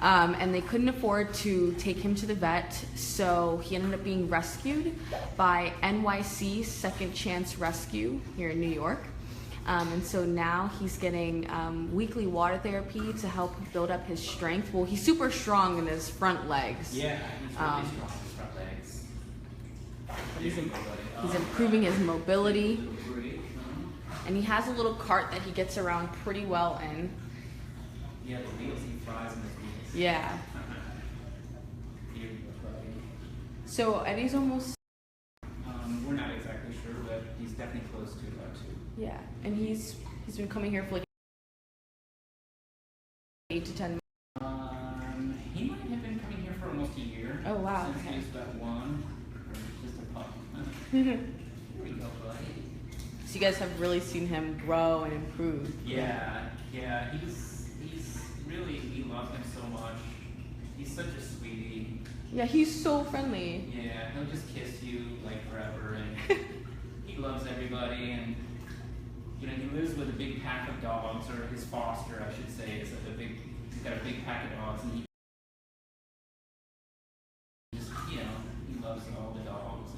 and they couldn't afford to take him to the vet, so he ended up being rescued by NYC Second Chance Rescue here in New York. And so now he's getting weekly water therapy to help build up his strength. Well, he's super strong in his front legs. Yeah, he's really strong in his front legs. He's improving his mobility. And he has a little cart that he gets around pretty well in. Yeah, the wheels, he flies in his wheels. Yeah. So Eddie's almost... we're not exactly sure, but he's definitely close to about 2. Yeah, and he's been coming here for like 8 to 10 months. He might have been coming here for almost a year. Oh, wow. Since he was about 1, or just a pup. Here we go, buddy. So you guys have really seen him grow and improve. Yeah, he's really, we love him so much. He's such a sweetie. Yeah, he's so friendly. Yeah, he'll just kiss you like forever, and he loves everybody, and you know, he lives with a big pack of dogs, or his foster, I should say, is he's got a big pack of dogs, and he just, you know, he loves all the dogs.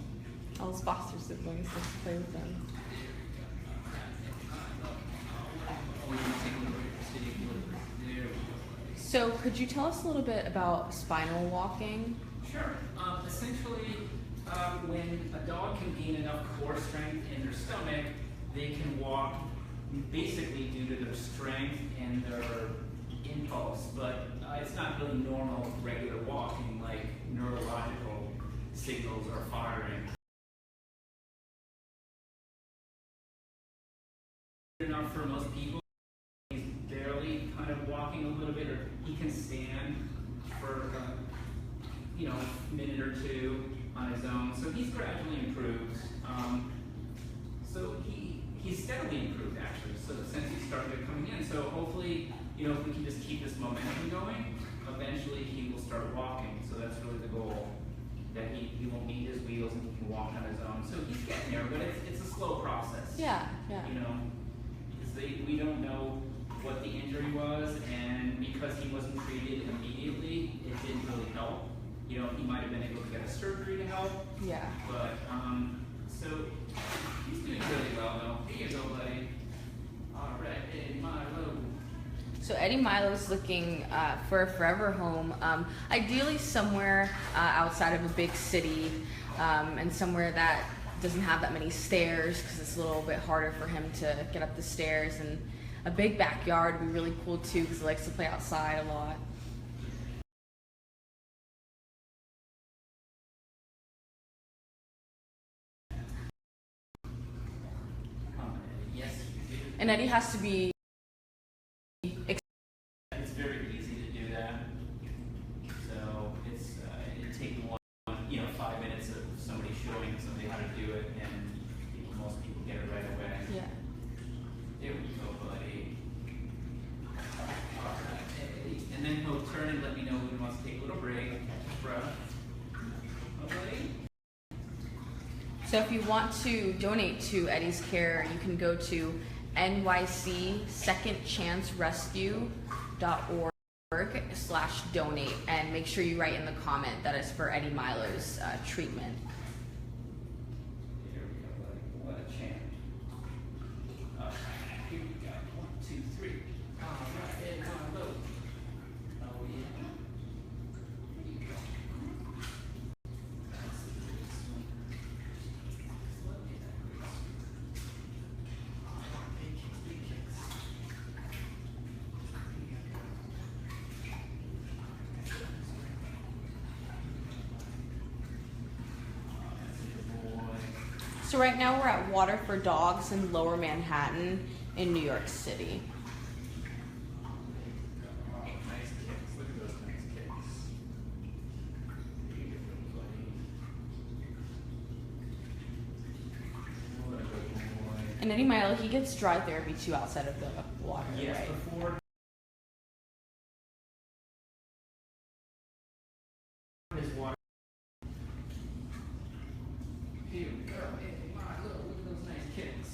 All his foster siblings just to play with them. So could you tell us a little bit about spinal walking? Sure. Essentially, when a dog can gain enough core strength in their stomach, they can walk basically due to their strength and their impulse, but it's not really normal, regular walking like neurological signals are firing. Enough for most people. He's barely kind of walking a little bit, or he can stand for you know, a minute or 2 on his own. So he's gradually improved. So he's steadily improved actually. So since he started coming in, so hopefully, you know, if we can just keep this momentum going, eventually he will start walking. So that's really the goal, that he won't need his wheels and he can walk on his own. So he's getting there, but it's a slow process. Yeah. You know, we don't know what the injury was, and because he wasn't treated immediately, it didn't really help. You know, he might have been able to get a surgery to help. Yeah. But, so he's doing really well, though. Here you go, buddy. All right, Eddie Milo. So Eddie Milo's looking for a forever home, ideally somewhere outside of a big city, and somewhere that doesn't have that many stairs, because it's a little bit harder for him to get up the stairs. And a big backyard would be really cool too, because he likes to play outside a lot. Yes. And Eddie has to be... It's very easy to do that. So it's it takes 5 minutes of somebody showing somebody how to do it, and most people get it right away. Yeah. There we go, buddy. All right, Eddie. And then he'll turn and let me know when he wants to take a little break, catch his breath. Okay. So if you want to donate to Eddie's care, you can go to nycsecondchancerescue.org/donate, and make sure you write in the comment that it's for Eddie Milo's treatment. Here we go, buddy. What a champ. All right, here we go. 1, 2, 3. All right, Eddie Milo. Oh, yeah. Here you go. So right now we're at Water for Dogs in Lower Manhattan in New York City. Nice kicks. Look at those nice kicks. What a good boy. And Eddie Milo, he gets dry therapy too outside of the water, Yes, right? before his water. Here we go. Hey, Milo, look at those nice kicks.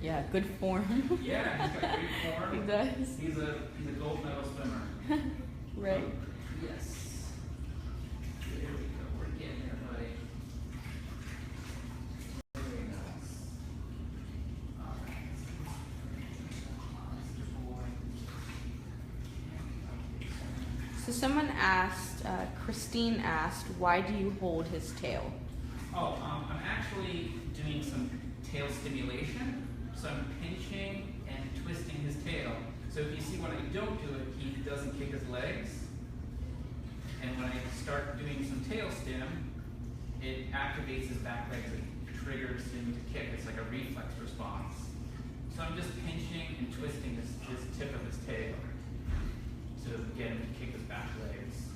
Yeah, good form. Yeah, he's got great form. He does. He's a gold medal swimmer. Right. Yes. There we go. We're getting there, buddy. Very nice. All right. So someone asked, Christine asked, why do you hold his tail? Oh, I'm actually doing some tail stimulation. So I'm pinching and twisting his tail. So if you see when I don't do it, he doesn't kick his legs. And when I start doing some tail stim, it activates his back legs and triggers him to kick. It's like a reflex response. So I'm just pinching and twisting his tip of his tail to get him to kick his back legs.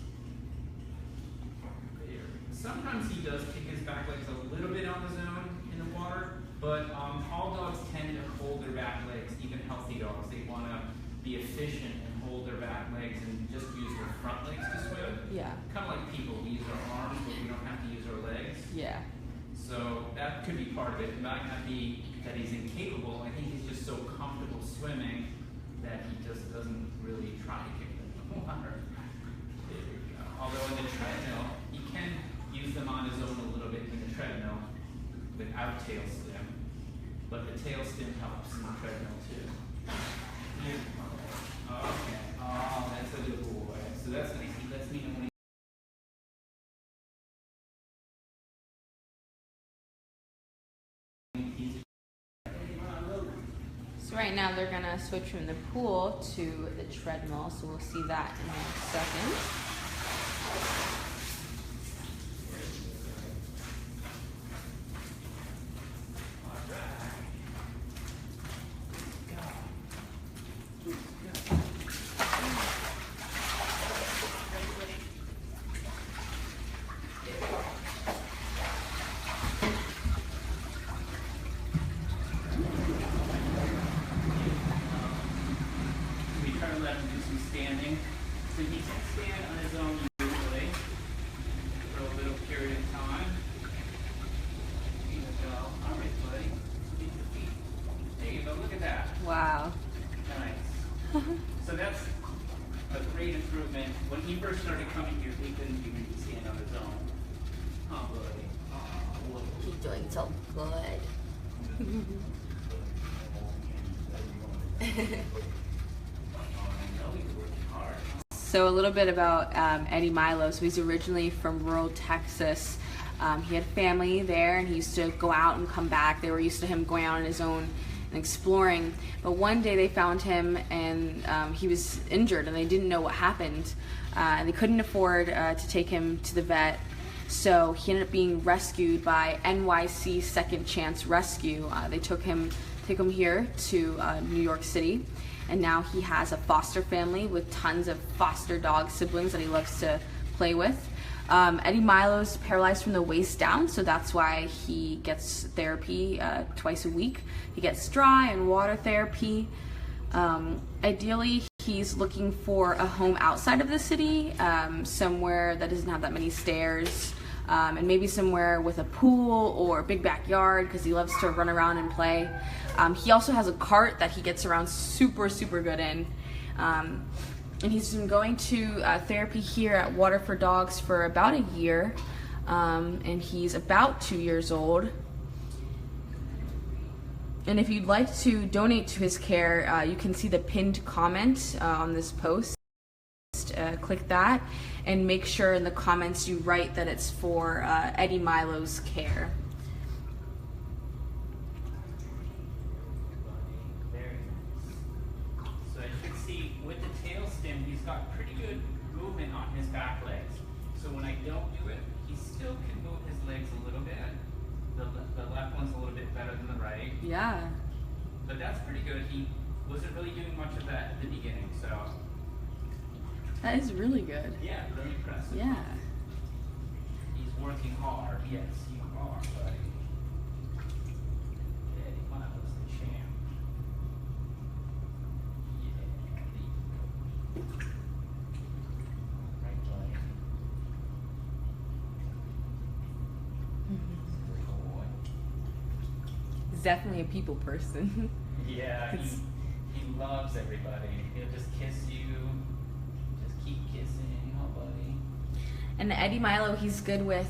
There. Sometimes he does kick his back legs a little bit on his own in the water, but all dogs tend to hold their back legs, even healthy dogs. They want to be efficient and hold their back legs and just use their front legs to swim. Yeah. Kind of like people, we use our arms, but we don't have to use our legs. Yeah. So that could be part of it. It might not be that he's incapable. I think he's just so comfortable swimming that he just doesn't really try to kick them in the water. There we go. Although in the treadmill, he can use them on his own a little bit in the treadmill without tail stim. But the tail stim helps in the treadmill too. Okay. Oh, that's a good boy. So that's nice. He lets me know when So right now they're gonna switch from the pool to the treadmill, so we'll see that in a second. Let him do some standing. So he can stand on his own usually for a little period of time. Here you go. All right, buddy. Keep your feet. There you go. Look at that. Wow. Nice. So that's a great improvement. When he first started coming here, he couldn't even stand on his own. Oh, buddy. Oh, He's doing so good. So a little bit about Eddie Milo. So he's originally from rural Texas. He had family there, and he used to go out and come back. They were used to him going out on his own and exploring. But one day they found him, and he was injured, and they didn't know what happened. And they couldn't afford to take him to the vet. So he ended up being rescued by NYC Second Chance Rescue. They took him here to New York City. And now he has a foster family with tons of foster dog siblings that he loves to play with. Eddie Milo's paralyzed from the waist down, so that's why he gets therapy twice a week. He gets dry and water therapy. Ideally, he's looking for a home outside of the city, somewhere that doesn't have that many stairs, and maybe somewhere with a pool or a big backyard because he loves to run around and play. He also has a cart that he gets around super good in. And he's been going to therapy here at Water for Dogs for about a year. And he's about 2 years old. And if you'd like to donate to his care, you can see the pinned comment on this post. Click that and make sure in the comments you write that it's for Eddie Milo's care. Very nice. So as you can see, with the tail stim, he's got pretty good movement on his back legs. So when I don't do it, he still can move his legs a little bit. The left one's a little bit better than the right. Yeah. But that's pretty good. He wasn't really doing much of that at the beginning, so. That is really good. Yeah, really impressive. Yeah. He's working hard. Yes, you are, buddy. Eddie Milo's the champ. Yeah. Right, buddy. Good boy. He's definitely a people person. Yeah, he loves everybody. He'll just kiss you. Just keep kissing And Eddie Milo, he's good with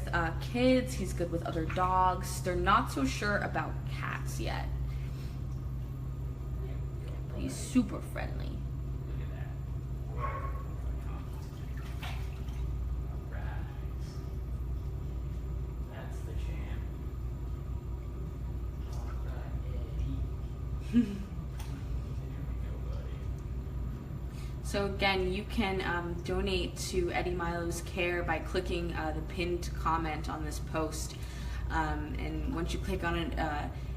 kids, he's good with other dogs. They're not so sure about cats yet. But he's super friendly. Look at that. Alright. That's the champ. Alright, Eddie. There we go, buddy. So again, you can donate to Eddie Milo's care by clicking the pinned comment on this post. And once you click on it,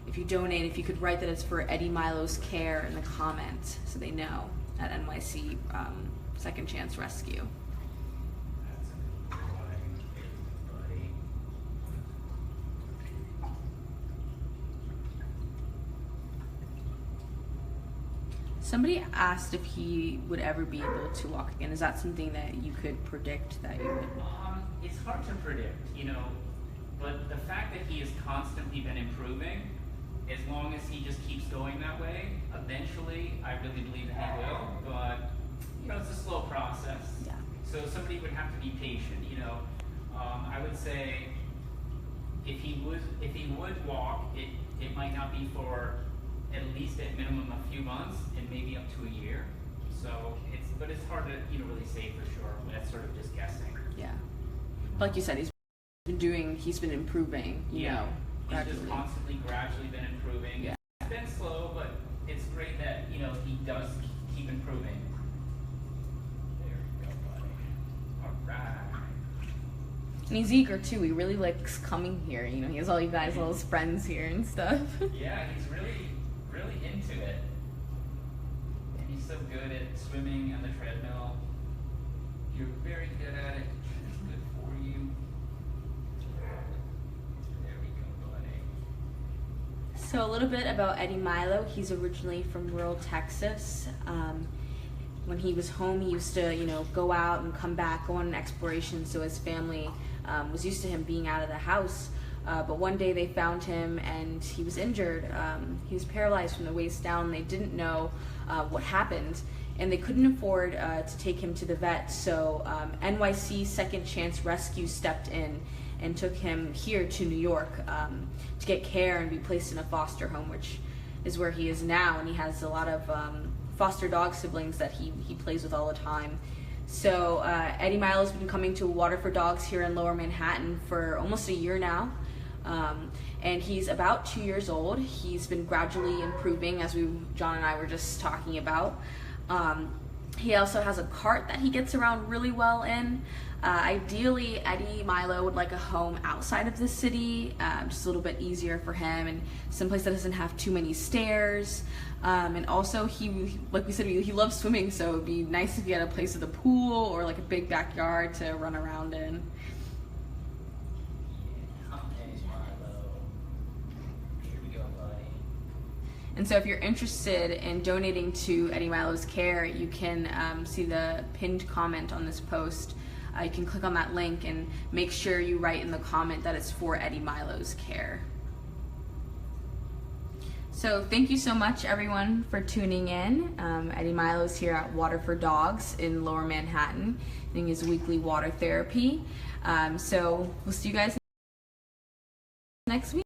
if you donate, if you could write that it's for Eddie Milo's care in the comment so they know at NYC Second Chance Rescue. That's a good boy, buddy. Somebody asked if he would ever be able to walk again. Is that something that you could predict that you would? It's hard to predict, but the fact that he has constantly been improving, as long as he just keeps going that way, eventually, I really believe that he will, but, it's a slow process. Yeah. So somebody would have to be patient, I would say if he would walk, it might not be for at least at minimum a few months and maybe up to a year. So it's hard to really say for sure. That's sort of just guessing. Yeah. Like you said, he's been improving, He's gradually. just constantly, gradually been improving. Yeah. It's been slow, but it's great that, he does keep improving. There we go, buddy. All right. And he's eager too. He really likes coming here. He has all you guys, all his friends here and stuff. Yeah, he's really, really into it. And he's so good at swimming on the treadmill. You're very good at it. It's good for you. There we go, buddy. So a little bit about Eddie Milo. He's originally from rural Texas. When he was home, he used to, go out and come back, go on an exploration. So his family was used to him being out of the house. But one day they found him and he was injured. He was paralyzed from the waist down. They didn't know what happened, and they couldn't afford to take him to the vet. So NYC Second Chance Rescue stepped in and took him here to New York to get care and be placed in a foster home, which is where he is now. And he has a lot of foster dog siblings that he plays with all the time. So Eddie Milo's been coming to Water for Dogs here in Lower Manhattan for almost a year now. And he's about 2 years old. He's been gradually improving, as John and I were just talking about. He also has a cart that he gets around really well in. Ideally, Eddie Milo would like a home outside of the city, just a little bit easier for him, and someplace that doesn't have too many stairs. And also, like we said, he loves swimming, so it would be nice if he had a place with a pool or like a big backyard to run around in. And so if you're interested in donating to Eddie Milo's care, you can see the pinned comment on this post. You can click on that link and make sure you write in the comment that it's for Eddie Milo's care. So thank you so much, everyone, for tuning in. Eddie Milo's here at Water for Dogs in Lower Manhattan, doing his weekly water therapy. So we'll see you guys next week.